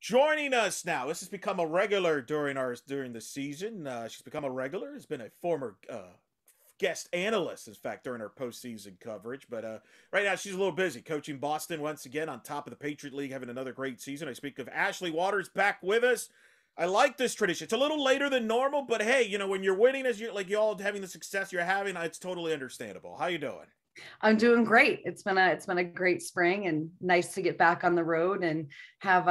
Joining us now. This has become a regular during the season. She's become a regular. Has been a former guest analyst, in fact, during her postseason coverage. But right now she's a little busy coaching Boston once again on top of the Patriot League, having another great season. I speak of Ashley Waters back with us. I like this tradition. It's a little later than normal, but hey, when you're winning as you're like you all having the success you're having, it's totally understandable. How you doing? I'm doing great. It's been a great spring and nice to get back on the road and have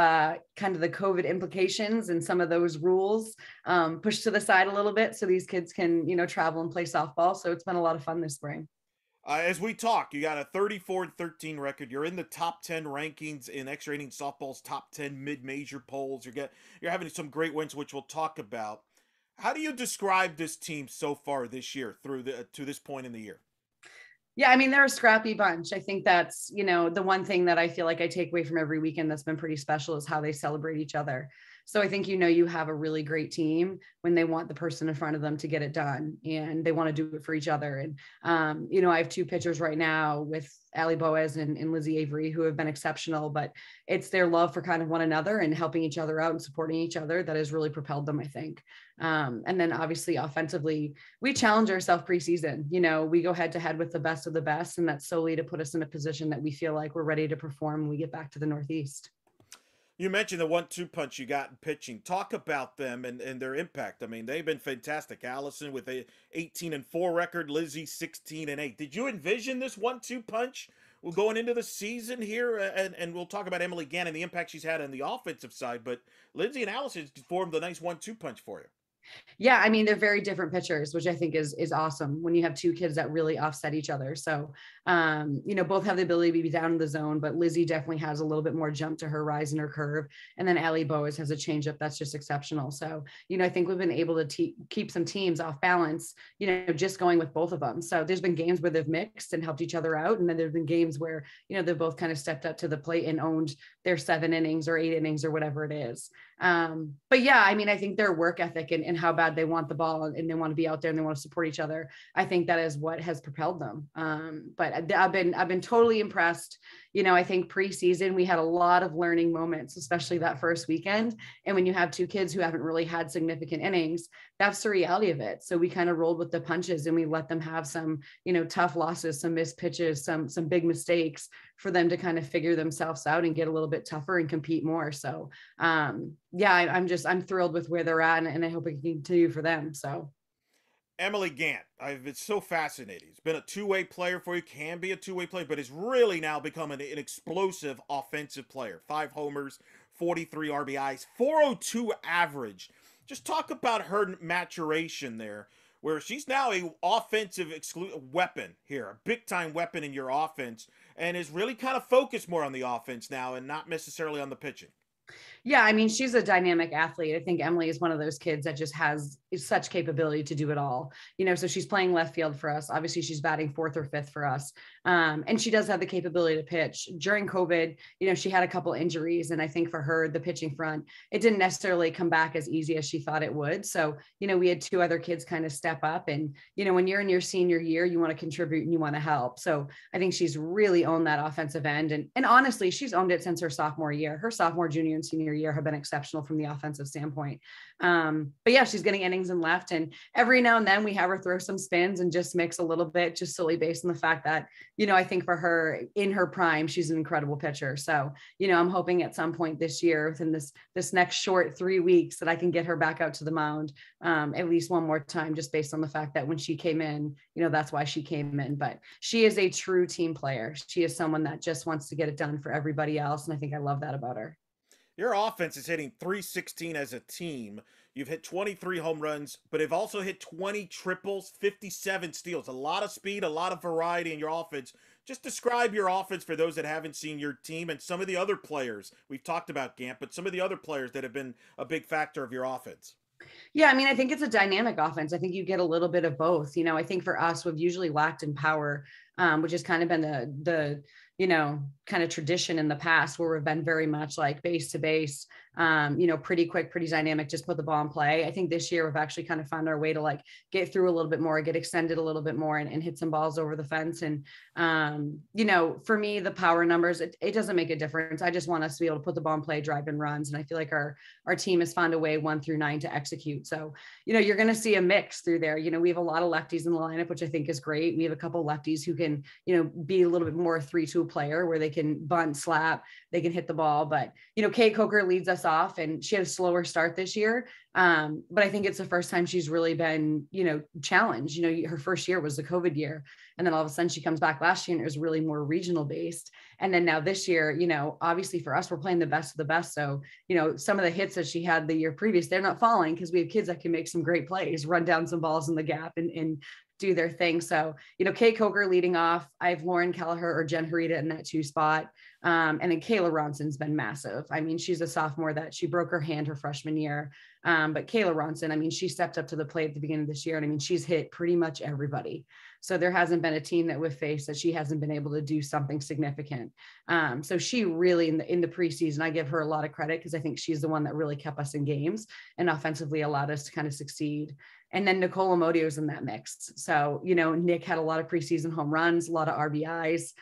kind of the COVID implications and some of those rules pushed to the side a little bit so these kids can, travel and play softball. So it's been a lot of fun this spring. As we talk, you got a 34-13 record. You're in the top 10 rankings in extra inning softball's top 10 mid-major polls. You're having some great wins, which we'll talk about. How do you describe this team so far this year through to this point in the year? Yeah, I mean, they're a scrappy bunch. I think that's, the one thing that I feel like I take away from every weekend that's been pretty special is how they celebrate each other. So I think, you have a really great team when they want the person in front of them to get it done and they want to do it for each other. And, I have two pitchers right now with Allie Boaz and Lizzie Avery who have been exceptional, but it's their love for kind of one another and helping each other out and supporting each other that has really propelled them, I think. And then obviously offensively, we challenge ourselves preseason. We go head to head with the best of the best, and that's solely to put us in a position that we feel like we're ready to perform when we get back to the Northeast. You mentioned the 1-2 punch you got in pitching. Talk about them and their impact. I mean, they've been fantastic. Allison with a 18-4 record, Lizzie 16-8. Did you envision this 1-2 punch going into the season here? And we'll talk about Emily Gann and the impact she's had on the offensive side, but Lindsay and Allison formed a nice 1-2 punch for you. Yeah, I mean, they're very different pitchers, which I think is awesome when you have two kids that really offset each other. So, both have the ability to be down in the zone, but Lizzie definitely has a little bit more jump to her rise and her curve. And then Allie Boas has a changeup that's just exceptional. So, I think we've been able to keep some teams off balance, just going with both of them. So there's been games where they've mixed and helped each other out. And then there've been games where, they've both kind of stepped up to the plate and owned their 7 innings or 8 innings or whatever it is. But yeah, I mean, I think their work ethic and how bad they want the ball and they want to be out there and they want to support each other. I think that is what has propelled them. But I've been totally impressed. I think preseason we had a lot of learning moments, especially that first weekend. And when you have two kids who haven't really had significant innings, that's the reality of it. So we kind of rolled with the punches and we let them have some, tough losses, some missed pitches, some big mistakes for them to kind of figure themselves out and get a little bit tougher and compete more. So yeah, I'm thrilled with where they're at and I hope it can continue for them. So Emily Gant, I've been so fascinated. He's been a two-way player for you, can be a two-way player, but has really now become an explosive offensive player. 5 homers, 43 RBIs, 402 average. Just talk about her maturation there, where she's now a offensive weapon here, a big-time weapon in your offense, and is really kind of focused more on the offense now and not necessarily on the pitching. Yeah, I mean, she's a dynamic athlete. I think Emily is one of those kids that just has such capability to do it all. So she's playing left field for us. Obviously, she's batting 4th or 5th for us. And she does have the capability to pitch. During COVID, she had a couple injuries. And I think for her, the pitching front, it didn't necessarily come back as easy as she thought it would. So, we had 2 other kids kind of step up. And, when you're in your senior year, you want to contribute and you want to help. So I think she's really owned that offensive end. And honestly, she's owned it since her sophomore year. Her sophomore, junior, and senior year have been exceptional from the offensive standpoint. But yeah, she's getting innings and left. And every now and then we have her throw some spins and just mix a little bit, just solely based on the fact that, I think for her in her prime, she's an incredible pitcher. So, I'm hoping at some point this year within this next short 3 weeks that I can get her back out to the mound at least one more time, just based on the fact that when she came in, that's why she came in. But she is a true team player. She is someone that just wants to get it done for everybody else. And I think I love that about her. Your offense is hitting 316 as a team. You've hit 23 home runs, but have also hit 20 triples, 57 steals. A lot of speed, a lot of variety in your offense. Just describe your offense for those that haven't seen your team and some of the other players. We've talked about Gant, but some of the other players that have been a big factor of your offense. Yeah, I mean, I think it's a dynamic offense. I think you get a little bit of both. I think for us, we've usually lacked in power, which has kind of been the kind of tradition in the past where we've been very much like base to base, pretty quick, pretty dynamic, just put the ball in play. I think this year we've actually kind of found our way to like get through a little bit more, get extended a little bit more, and hit some balls over the fence. And, for me, the power numbers, it doesn't make a difference. I just want us to be able to put the ball in play, drive in runs. And I feel like our team has found a way 1 through 9 to execute. So, you're going to see a mix through there. We have a lot of lefties in the lineup, which I think is great. We have a couple lefties who can, be a little bit more 3-2 player where they can bunt, slap, they can hit the ball. But, Kate Coker leads us off, and she had a slower start this year. But I think it's the first time she's really been, challenged. Her first year was the COVID year. And then all of a sudden she comes back last year and it was really more regional based. And then now this year, obviously for us, we're playing the best of the best. So, some of the hits that she had the year previous, they're not falling because we have kids that can make some great plays, run down some balls in the gap and do their thing. So, Kate Coker leading off. I have Lauren Kelleher or Jen Harita in that 2 spot. And then Kayla Ronson's been massive. I mean, she's a sophomore that she broke her hand her freshman year. But Kayla Ronson, I mean, she stepped up to the plate at the beginning of this year. And I mean, she's hit pretty much everybody. So there hasn't been a team that we've faced that she hasn't been able to do something significant. So she really, in the preseason, I give her a lot of credit because I think she's the one that really kept us in games and offensively allowed us to kind of succeed. And then Nicole Amodio's in that mix. So, Nick had a lot of preseason home runs, a lot of RBIs.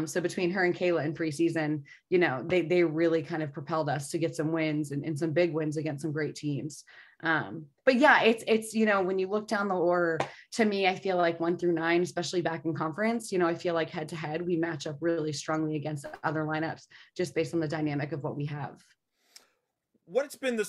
So between her and Kayla in preseason, they really kind of propelled us to get some wins and some big wins against some great teams. But yeah, it's, when you look down the order, to me, I feel like 1 through 9, especially back in conference, I feel like head to head, we match up really strongly against other lineups just based on the dynamic of what we have. What's been the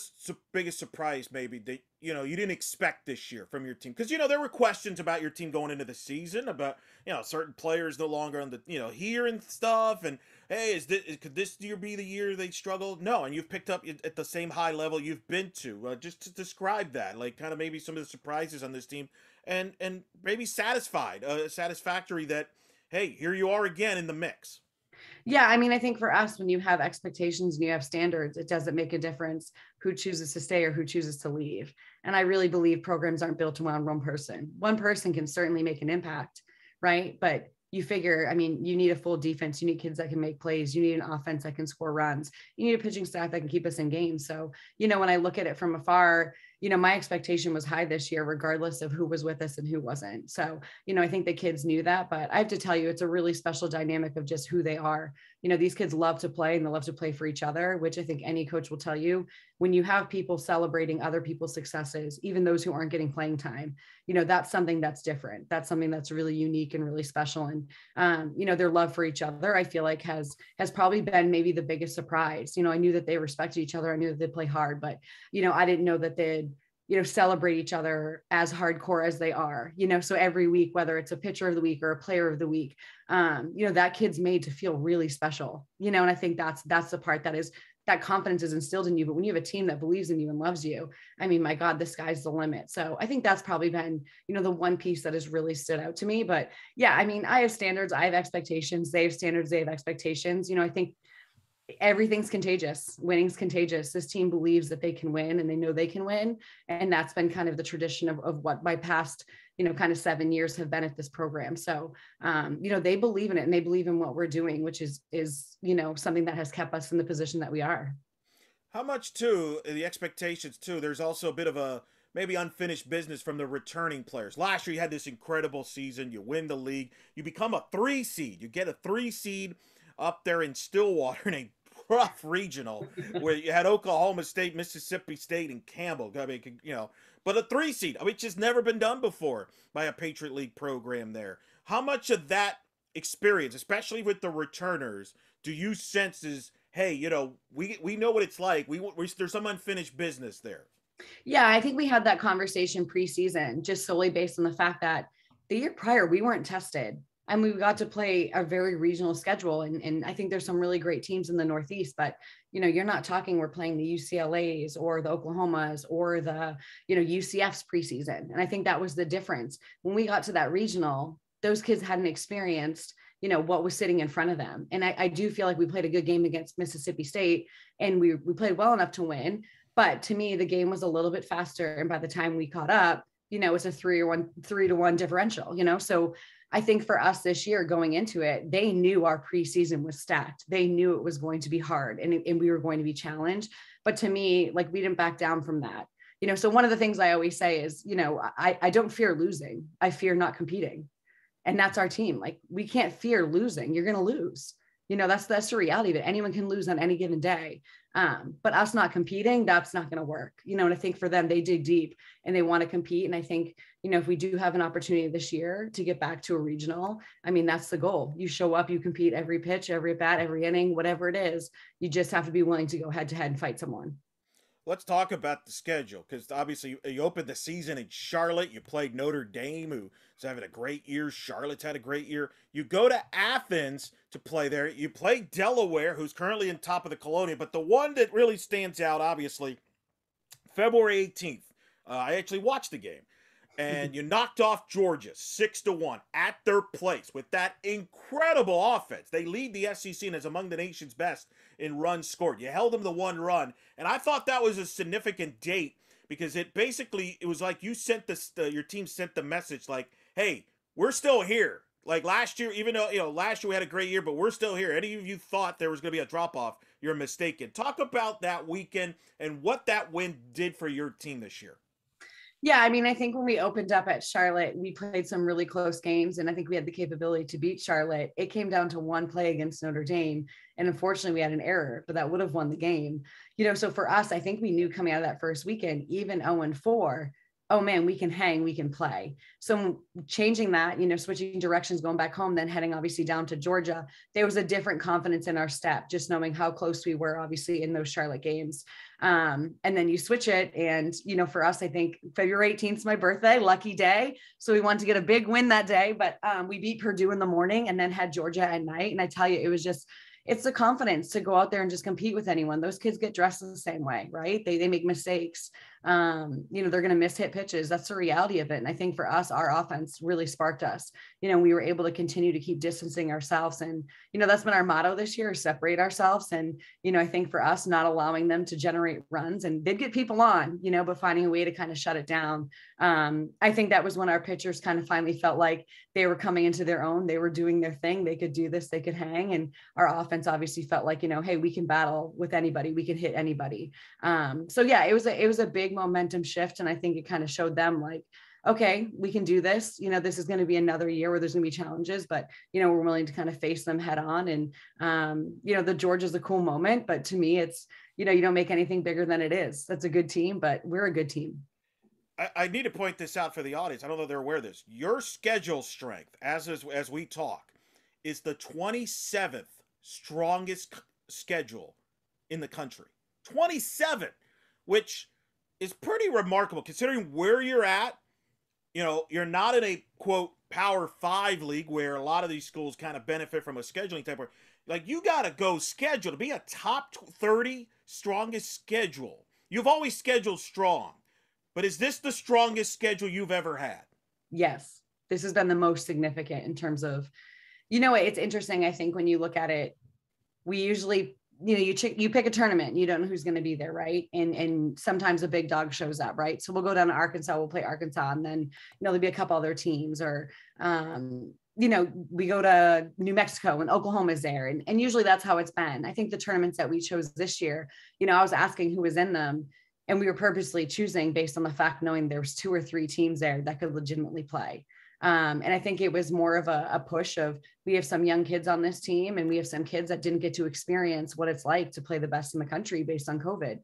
biggest surprise maybe that you didn't expect this year from your team? Because there were questions about your team going into the season about certain players no longer on the here and stuff, and hey, could this year be the year they struggle? No, and you've picked up at the same high level you've been to. Just to describe that, like kind of maybe some of the surprises on this team, and maybe satisfactory that hey, here you are again in the mix. Yeah, I mean, I think for us, when you have expectations and you have standards, it doesn't make a difference who chooses to stay or who chooses to leave. And I really believe programs aren't built around one person. One person can certainly make an impact, right? But you figure, I mean, you need a full defense. You need kids that can make plays. You need an offense that can score runs. You need a pitching staff that can keep us in games. So, when I look at it from afar, my expectation was high this year, regardless of who was with us and who wasn't. So, I think the kids knew that, but I have to tell you, it's a really special dynamic of just who they are. These kids love to play and they love to play for each other, which I think any coach will tell you. When you have people celebrating other people's successes, even those who aren't getting playing time, that's something that's different. That's something that's really unique and really special. And, their love for each other, I feel like has probably been maybe the biggest surprise. I knew that they respected each other. I knew that they'd play hard, but, I didn't know that they'd, celebrate each other as hardcore as they are, so every week, whether it's a pitcher of the week or a player of the week, that kid's made to feel really special, and I think that's the part that confidence is instilled in you. But when you have a team that believes in you and loves you, I mean, my God, the sky's the limit. So I think that's probably been, the one piece that has really stood out to me. But yeah, I mean, I have standards, I have expectations, they have standards, they have expectations. I think everything's contagious. Winning's contagious. This team believes that they can win and they know they can win. And that's been kind of the tradition of what my past, kind of 7 years have been at this program. So, they believe in it and they believe in what we're doing, which is, something that has kept us in the position that we are. How much too, the expectations too, there's also a bit of a maybe unfinished business from the returning players. Last year you had this incredible season, you win the league, you become a 3 seed, you get a 3 seed up there in Stillwater in a rough regional where you had Oklahoma State, Mississippi State, and Campbell. I mean, but a 3 seed, I mean, it's just never been done before by a Patriot League program there. How much of that experience, especially with the returners, do you sense is, hey, we know what it's like. There's some unfinished business there. Yeah, I think we had that conversation preseason just solely based on the fact that the year prior we weren't tested. And we got to play a very regional schedule. And I think there's some really great teams in the Northeast, but, you're not talking, we're playing the UCLAs or the Oklahomas or the, UCF's preseason. And I think that was the difference. When we got to that regional, those kids hadn't experienced, what was sitting in front of them. And I do feel like we played a good game against Mississippi State and we played well enough to win. But to me, the game was a little bit faster. And by the time we caught up, it's a 3-1 differential, so I think for us this year going into it, they knew our preseason was stacked. They knew it was going to be hard and we were going to be challenged. But to me, like, we didn't back down from that. So one of the things I always say is, I don't fear losing. I fear not competing. And that's our team. Like, we can't fear losing. You're going to lose. That's the reality of it. Anyone can lose on any given day. But us not competing, that's not going to work. And I think for them, they dig deep and they want to compete. And I think, if we do have an opportunity this year to get back to a regional, I mean, that's the goal. You show up, you compete every pitch, every bat, every inning, whatever it is. You just have to be willing to go head to head and fight someone. Let's talk about the schedule, because obviously you opened the season in Charlotte. You played Notre Dame, who's having a great year. Charlotte's had a great year. You go to Athens to play there. You play Delaware, who's currently in top of the Colonial. But the one that really stands out, obviously, February 18th. I actually watched the game. And you knocked off Georgia 6-1 at their place with that incredible offense. They lead the SEC and is among the nation's best in runs scored. You held them to 1 run, and I thought that was a significant date because it was like you sent your team sent the message like, hey, we're still here. Like last year, even though last year we had a great year, but we're still here. Any of you thought there was going to be a drop off, you're mistaken. Talk about that weekend and what that win did for your team this year. Yeah, I mean, I think when we opened up at Charlotte, we played some really close games, and I think we had the capability to beat Charlotte. It came down to one play against Notre Dame, and unfortunately, we had an error, but that would have won the game. So for us, I think we knew coming out of that first weekend, even 0-4, oh man, we can hang, we can play. So changing that, switching directions, going back home, then heading obviously down to Georgia, there was a different confidence in our step, just knowing how close we were obviously in those Charlotte games. And then you switch it. And, for us, I think February 18th is my birthday, lucky day. So we wanted to get a big win that day, but we beat Purdue in the morning and then had Georgia at night. And I tell you, it's the confidence to go out there and just compete with anyone. Those kids get dressed the same way, right? They make mistakes. They're going to miss hit pitches. That's the reality of it. And I think for us, our offense really sparked us. We were able to continue to keep distancing ourselves. And, that's been our motto this year, separate ourselves. And, I think for us, not allowing them to generate runs, and they'd get people on, but finding a way to kind of shut it down. I think that was when our pitchers kind of finally felt like they were coming into their own. They were doing their thing. They could do this, they could hang. And our offense obviously felt like, hey, we can battle with anybody. We can hit anybody. So yeah, it was a big momentum shift. And I think it kind of showed them like, okay, we can do this. This is going to be another year where there's going to be challenges, but, we're willing to kind of face them head on. And, the Georgia's a cool moment, but to me, it's, you don't make anything bigger than it is. That's a good team, but we're a good team. I need to point this out for the audience. I don't know if they're aware of this. Your schedule strength, as we talk, is the 27th strongest schedule in the country. 27, which is pretty remarkable considering where you're at. You're not in a quote Power 5 league where a lot of these schools kind of benefit from a scheduling type of, like, you got to go schedule to be a top 30 strongest schedule. You've always scheduled strong, but is this the strongest schedule you've ever had? Yes, this has been the most significant in terms of, it's interesting. I think when you look at it, we usually, you pick a tournament, you don't know who's going to be there. Right. And sometimes a big dog shows up. Right. So we'll go down to Arkansas, we'll play Arkansas, and then, there'll be a couple other teams, or, we go to New Mexico and Oklahoma's there. And usually that's how it's been. I think the tournaments that we chose this year, I was asking who was in them, and we were purposely choosing based on the fact knowing there was 2 or 3 teams there that could legitimately play. And I think it was more of a push of, we have some young kids on this team, and we have some kids that didn't get to experience what it's like to play the best in the country based on COVID.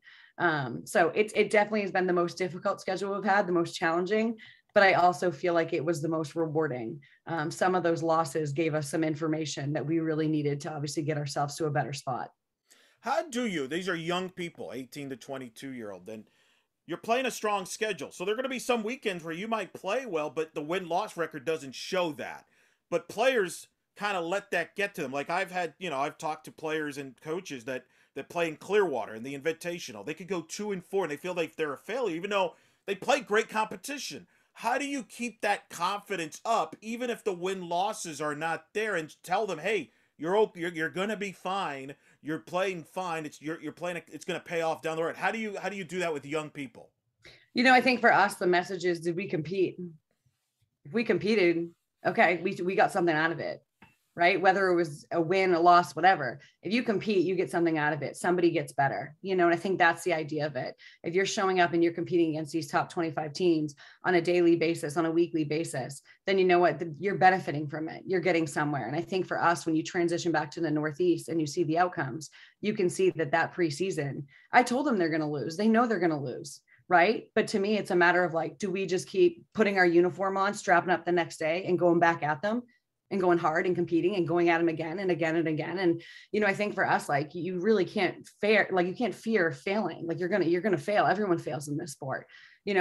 So it definitely has been the most difficult schedule we've had, the most challenging, but I also feel like it was the most rewarding. Some of those losses gave us some information that we really needed to obviously get ourselves to a better spot. How do you, these are young people, 18 to 22-year-old, and you're playing a strong schedule. So there are going to be some weekends where you might play well, but the win-loss record doesn't show that. But players kind of let that get to them. Like I've talked to players and coaches that play in Clearwater in the Invitational. They could go 2-4 and they feel like they're a failure, even though they play great competition. How do you keep that confidence up, even if the win-losses are not there, and tell them, hey, you're going to be fine. You're playing fine. You're playing. It's going to pay off down the road. How do you do that with young people? I think for us, the message is, did we compete? If we competed, Okay, we got something out of it, right? Whether it was a win, a loss, whatever. If you compete, you get something out of it. Somebody gets better, and I think that's the idea of it. If you're showing up and you're competing against these top 25 teams on a daily basis, on a weekly basis, then you know what, you're benefiting from it. You're getting somewhere. And I think for us, when you transition back to the Northeast and you see the outcomes, you can see that preseason, I told them they're going to lose. They know they're going to lose. Right. But to me, it's a matter of like, do we just keep putting our uniform on, strapping up the next day and going back at them and going hard and competing and going at them again and again and again. And, I think for us, like, you really can't you can't fear failing. Like you're going to fail. Everyone fails in this sport,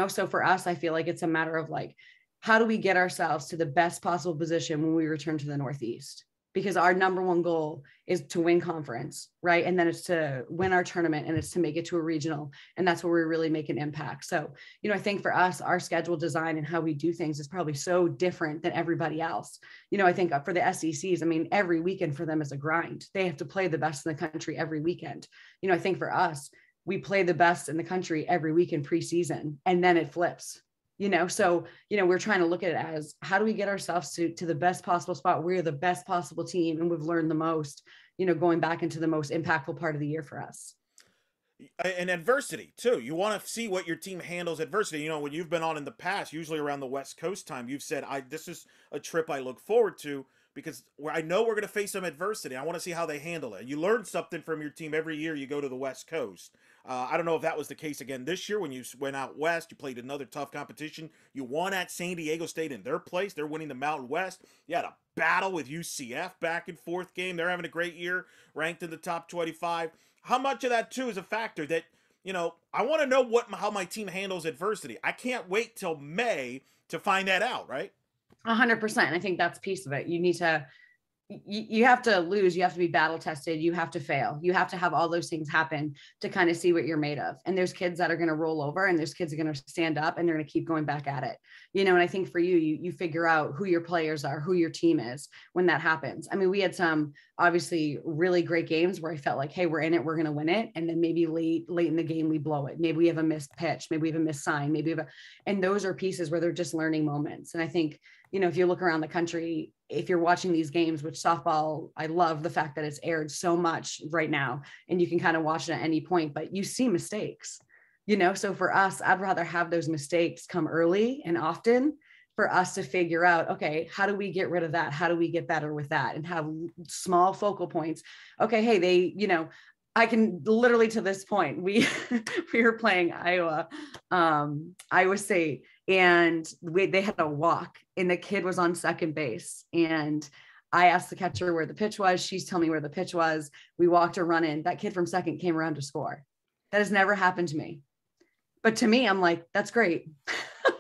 So for us, I feel like it's a matter of like, how do we get ourselves to the best possible position when we return to the Northeast? Because our number one goal is to win conference, right? And then it's to win our tournament and it's to make it to a regional. And that's where we really make an impact. So, I think for us, our schedule design and how we do things is probably so different than everybody else. I think for the SECs, every weekend for them is a grind. They have to play the best in the country every weekend. I think for us, we play the best in the country every week in preseason, and then it flips. So, we're trying to look at it as, how do we get ourselves to the best possible spot? We're the best possible team. And we've learned the most, going back into the most impactful part of the year for us. And adversity too. You want to see what your team handles adversity. When you've been on in the past, usually around the West Coast time, you've said, this is a trip I look forward to because I know we're going to face some adversity. I want to see how they handle it. You learn something from your team every year you go to the West Coast. I don't know if that was the case again this year when you went out west. You played another tough competition. You won at San Diego State in their place. They're winning the Mountain West. You had a battle with UCF back and forth game. They're having a great year, ranked in the top 25. How much of that, too, is a factor that, I want to know how my team handles adversity. I can't wait till May to find that out, right? 100%. I think that's a piece of it. You need to you have to lose, you have to be battle tested, you have to fail, you have to have all those things happen to kind of see what you're made of. And there's kids that are going to roll over and there's kids that are going to stand up and they're going to keep going back at it, and I think for you figure out who your players are, who your team is when that happens. We had some obviously really great games where I felt like, hey, we're in it, we're going to win it. And then maybe late in the game, we blow it. Maybe we have a missed pitch, maybe we have a missed sign, and those are pieces where they're just learning moments. And I think, if you look around the country, if you're watching these games, which softball, I love the fact that it's aired so much right now and you can kind of watch it at any point, but you see mistakes, so for us, I'd rather have those mistakes come early and often for us to figure out, okay, how do we get rid of that? How do we get better with that? And have small focal points. Okay. Hey, I can literally, to this point, we were playing Iowa State, and they had a walk and the kid was on second base. And I asked the catcher where the pitch was. She's telling me where the pitch was. We walked a run in. That kid from second came around to score. That has never happened to me. But to me, I'm like, that's great.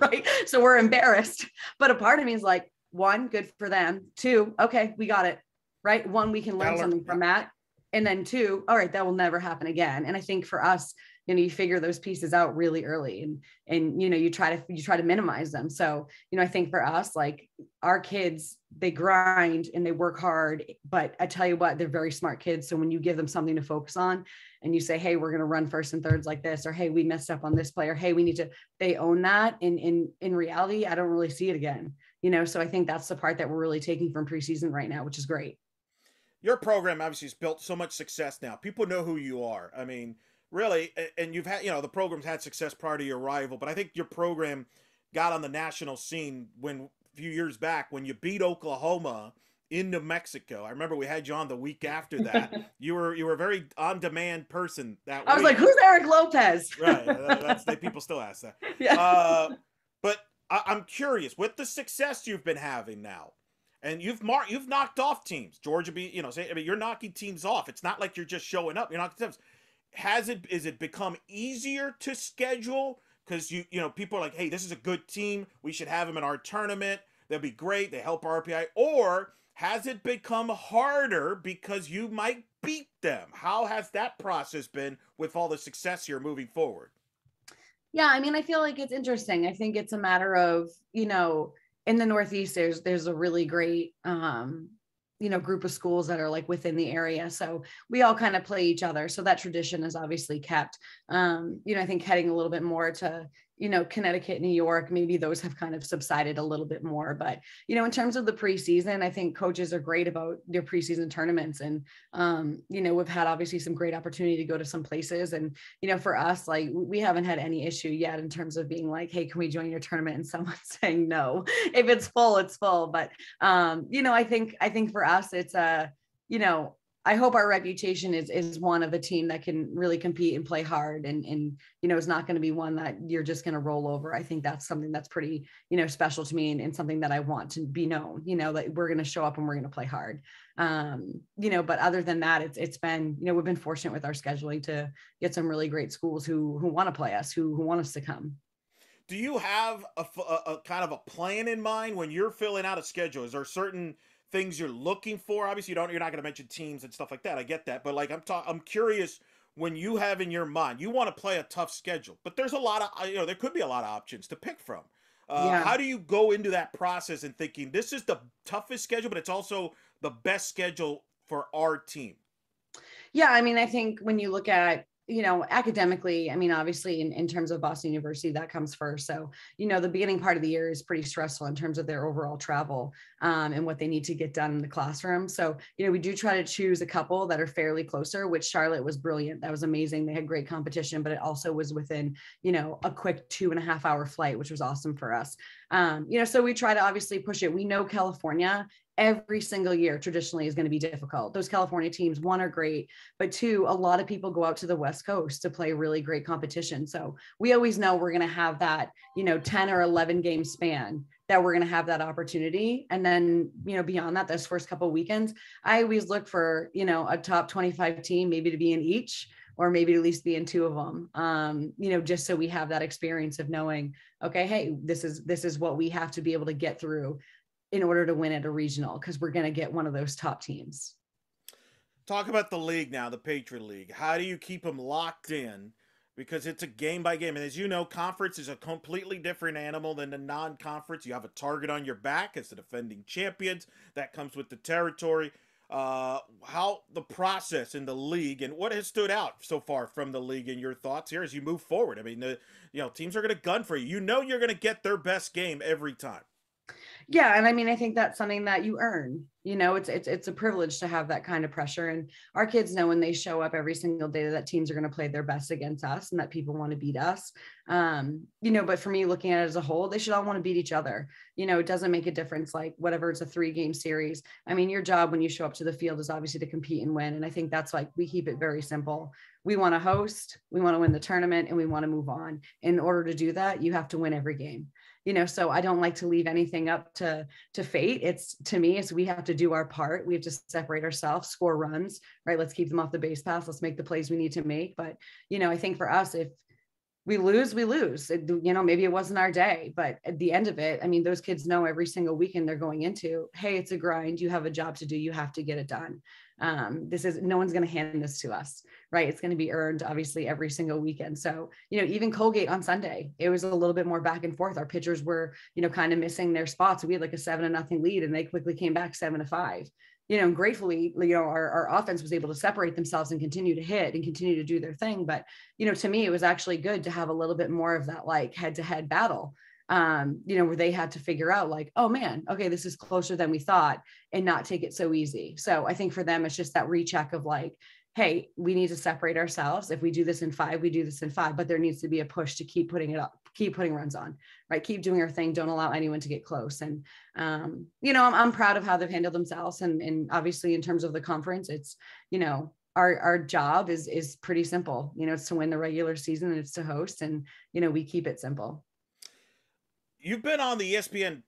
Right. So we're embarrassed. But a part of me is like, one, good for them. Two, okay, we got it. Right. One, we can learn something from that. And then two, all right, that will never happen again. And I think for us, you figure those pieces out really early and you try to minimize them. So, I think for us, like our kids, they grind and they work hard, but I tell you what, they're very smart kids. So when you give them something to focus on and you say, hey, we're going to run first and thirds like this, or, hey, we messed up on this play, or, hey, they own that. In reality, I don't really see it again, so I think that's the part that we're really taking from preseason right now, which is great. Your program obviously has built so much success now. People know who you are. Really, and you've had, the program's had success prior to your arrival, but I think your program got on the national scene a few years back when you beat Oklahoma in New Mexico. I remember we had you on the week after that. You were a very on-demand person that week. I was like, who's Eric Lopez? Right. People still ask that. Yeah. But I'm curious, with the success you've been having now, and you've knocked off teams. Georgia you're knocking teams off. It's not like you're just showing up. You're knocking teams. Is it become easier to schedule? Because people are like, hey, this is a good team. We should have them in our tournament. They'll be great. They help our RPI. Or has it become harder because you might beat them? How has that process been with all the success here moving forward? Yeah, I feel like it's interesting. I think it's a matter of, in the Northeast, there's a really great group of schools that are like within the area. So we all kind of play each other. So that tradition is obviously kept. I think heading a little bit more to Connecticut, New York, maybe those have kind of subsided a little bit more. But, in terms of the preseason, I think coaches are great about their preseason tournaments. And, we've had obviously some great opportunity to go to some places. And, for us, like we haven't had any issue yet in terms of being like, hey, can we join your tournament? And someone saying no. If it's full, it's full. But, I think for us, it's I hope our reputation is one of a team that can really compete and play hard and it's not going to be one that you're just going to roll over. I think that's something that's pretty, special to me and something that I want to be known, that we're going to show up and we're going to play hard. But other than that, it's been, we've been fortunate with our scheduling to get some really great schools who want to play us, who want us to come. Do you have a kind of a plan in mind when you're filling out a schedule? Is there certain things you're looking for? Obviously, you're not going to mention teams and stuff like that. I get that, but like I'm curious when you have in your mind you want to play a tough schedule, but there's a lot of there could be a lot of options to pick from. Yeah. How do you go into that process and thinking this is the toughest schedule, but it's also the best schedule for our team? Yeah, I mean, I think when you look at, academically, I mean, obviously in terms of Boston University, that comes first. So, the beginning part of the year is pretty stressful in terms of their overall travel and what they need to get done in the classroom. So, we do try to choose a couple that are fairly closer, which Charlotte was brilliant. That was amazing. They had great competition, but it also was within, a quick 2.5 hour flight, which was awesome for us. So we try to obviously push it. We know California every single year traditionally is going to be difficult. Those California teams, one, are great, but two, a lot of people go out to the West Coast to play really great competition. So we always know we're going to have that, 10 or 11 game span that we're going to have that opportunity. And then, beyond that, those first couple of weekends, I always look for, a top 25 team, maybe to be in each, or maybe at least be in two of them, just so we have that experience of knowing, okay, hey, this is what we have to be able to get through in order to win at a regional, because we're going to get one of those top teams. Talk about the league now, the Patriot League. How do you keep them locked in? Because it's a game by game. And as you know, conference is a completely different animal than the non conference. You have a target on your back as the defending champions. That comes with the territory. How the process in the league and what has stood out so far from the league and your thoughts here as you move forward. I mean, teams are going to gun for you. You're going to get their best game every time. Yeah. And I mean, I think that's something that you earn, it's a privilege to have that kind of pressure. And our kids know when they show up every single day that teams are going to play their best against us and that people want to beat us. But for me, looking at it as a whole, they should all want to beat each other. It doesn't make a difference, like whatever, it's a 3-game series. I mean, your job when you show up to the field is obviously to compete and win. And I think that's like, we keep it very simple. We want to host, we want to win the tournament, and we want to move on. In order to do that, you have to win every game. So I don't like to leave anything up to fate. To me, we have to do our part. We have to separate ourselves, score runs, right? Let's keep them off the base pass. Let's make the plays we need to make. But, I think for us, if we lose, we lose. Maybe it wasn't our day, but at the end of it, I mean, those kids know every single weekend they're going into, hey, it's a grind. You have a job to do. You have to get it done. No one's going to hand this to us, right? It's going to be earned obviously every single weekend. So, even Colgate on Sunday, it was a little bit more back and forth. Our pitchers were, kind of missing their spots. We had like a 7-0 lead and they quickly came back 7-5. And gratefully, our offense was able to separate themselves and continue to hit and continue to do their thing. But, to me, it was actually good to have a little bit more of that, like head-to-head battle, where they had to figure out like, oh man, okay, this is closer than we thought, and not take it so easy. So I think for them, it's just that recheck of like, hey, we need to separate ourselves. If we do this in 5, we do this in 5, but there needs to be a push to keep putting it up, keep putting runs on, right? Keep doing our thing. Don't allow anyone to get close. And, I'm proud of how they've handled themselves. And obviously in terms of the conference, it's, our job is pretty simple. It's to win the regular season and it's to host, and, we keep it simple. You've been on the ESPN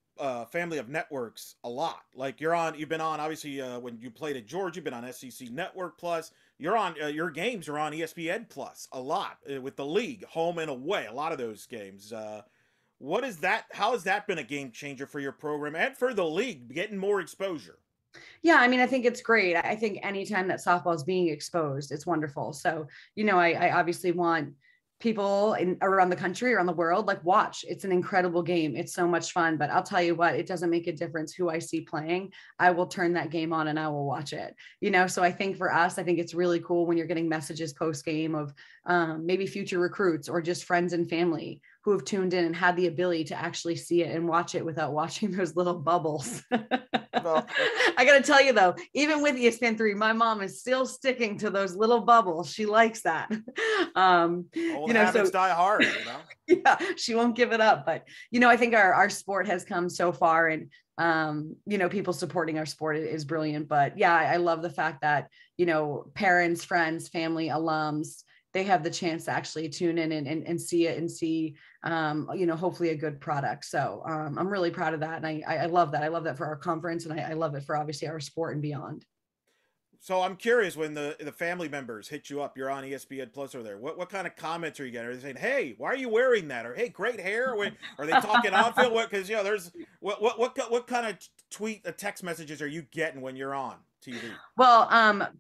family of networks a lot. Like you've been on obviously when you played at Georgia, you've been on SEC Network Plus. You're on your games are on ESPN Plus a lot with the league, home and away. A lot of those games. What is that? How has that been a game changer for your program and for the league, getting more exposure? Yeah, I mean, I think it's great. I think anytime that softball is being exposed, it's wonderful. So, I obviously want people around the country, around the world, like watch. It's an incredible game. It's so much fun. But I'll tell you what, it doesn't make a difference who I see playing. I will turn that game on and I will watch it. So I think for us, I think it's really cool when you're getting messages post game of maybe future recruits or just friends and family who have tuned in and had the ability to actually see it and watch it without watching those little bubbles. I got to tell you though, even with ESPN3, my mom is still sticking to those little bubbles. She likes that. Old habits die hard, Yeah, she won't give it up. But, I think our sport has come so far, and, people supporting our sport is brilliant. But yeah, I love the fact that, parents, friends, family, alums, they have the chance to actually tune in and see it and see, hopefully a good product. So I'm really proud of that. And I love that. I love that for our conference, and I love it for obviously our sport and beyond. So I'm curious, when the family members hit you up, you're on ESPN Plus over there. What kind of comments are you getting? Are they saying, "Hey, why are you wearing that?" Or "Hey, great hair"? Or are they talking on field? What? Because there's what kind of text messages are you getting when you're on TV? Well,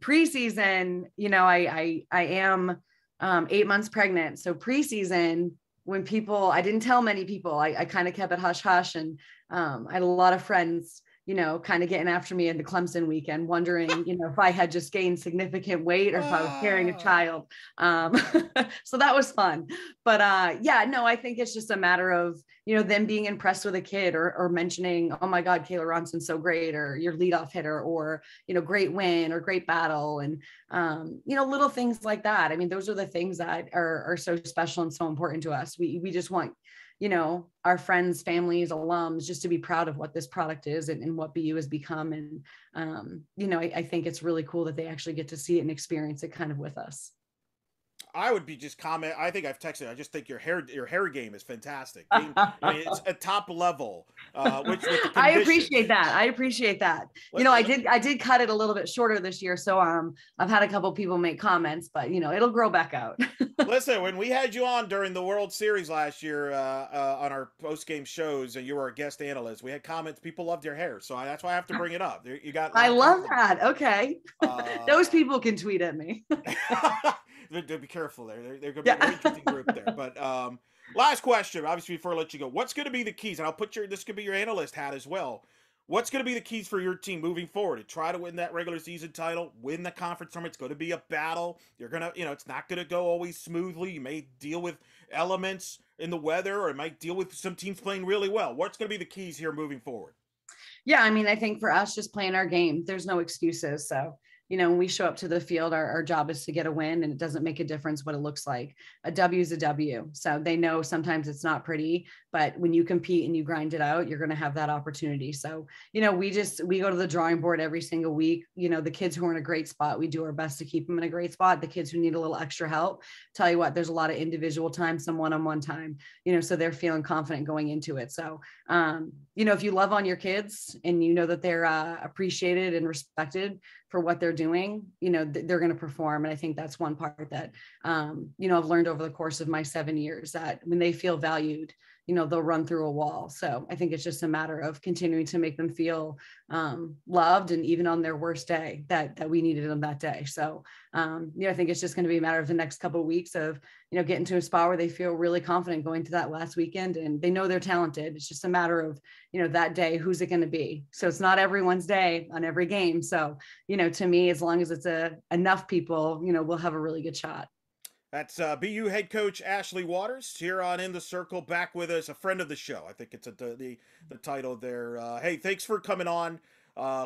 preseason, I am 8 months pregnant, so preseason, when I didn't tell many people, I kind of kept it hush hush, and I had a lot of friends kind of getting after me in the Clemson weekend, wondering, if I had just gained significant weight or if I was carrying a child. So that was fun. But yeah, no, I think it's just a matter of, them being impressed with a kid, or mentioning, "Oh my God, Kayla Ronson's so great," or "Your leadoff hitter," or, "Great win," or "Great battle." And, little things like that. I mean, those are the things that are so special and so important to us. We just want, our friends, families, alums, just to be proud of what this product is, and what BU has become. And, I think it's really cool that they actually get to see it and experience it kind of with us. I would be just comment. I think I've texted. I just think your hair game is fantastic. I mean, it's a top level. Which with the I appreciate that. I appreciate that. I did cut it a little bit shorter this year, so I've had a couple people make comments, but it'll grow back out. Listen, when we had you on during the World Series last year on our post game shows, and you were a guest analyst, we had comments. People loved your hair, so that's why I have to bring it up. You got. I love that. Okay, those people can tweet at me. Be careful there. They're going to be an interesting group there. But last question, obviously, before I let you go, what's going to be the keys? And I'll put this could be your analyst hat as well. What's going to be the keys for your team moving forward to try to win that regular season title, win the conference tournament? It's going to be a battle. You're going to, it's not going to go always smoothly. You may deal with elements in the weather, or it might deal with some teams playing really well. What's going to be the keys here moving forward? Yeah, I mean, I think for us, just playing our game, there's no excuses. So, when we show up to the field, our job is to get a win, and it doesn't make a difference what it looks like. A W is a W. So they know sometimes it's not pretty, but when you compete and you grind it out, you're going to have that opportunity. So, we go to the drawing board every single week. The kids who are in a great spot, we do our best to keep them in a great spot. The kids who need a little extra help, tell you what, there's a lot of individual time, some one-on-one time, so they're feeling confident going into it. So, if you love on your kids and that they're appreciated and respected for what they're doing, they're going to perform. And I think that's one part that, I've learned over the course of my 7 years, that when they feel valued, they'll run through a wall. So I think it's just a matter of continuing to make them feel loved, and even on their worst day, that we needed them that day. So, I think it's just going to be a matter of the next couple of weeks of, getting to a spot where they feel really confident going to that last weekend, and they know they're talented. It's just a matter of, that day, who's it going to be? So it's not everyone's day on every game. So, to me, as long as it's enough people, we'll have a really good shot. That's BU head coach Ashley Waters here on In the Circle, back with us, a friend of the show. I think it's the title there. Hey, thanks for coming on.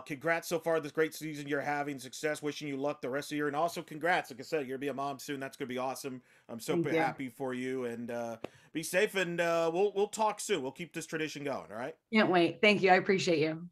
Congrats so far, this great season you're having, success, wishing you luck the rest of the year, and also congrats, like I said, you're gonna be a mom soon. That's gonna be awesome. I'm so happy for you, and be safe, and we'll talk soon. We'll keep this tradition going. All right, can't wait. Thank you. I appreciate you.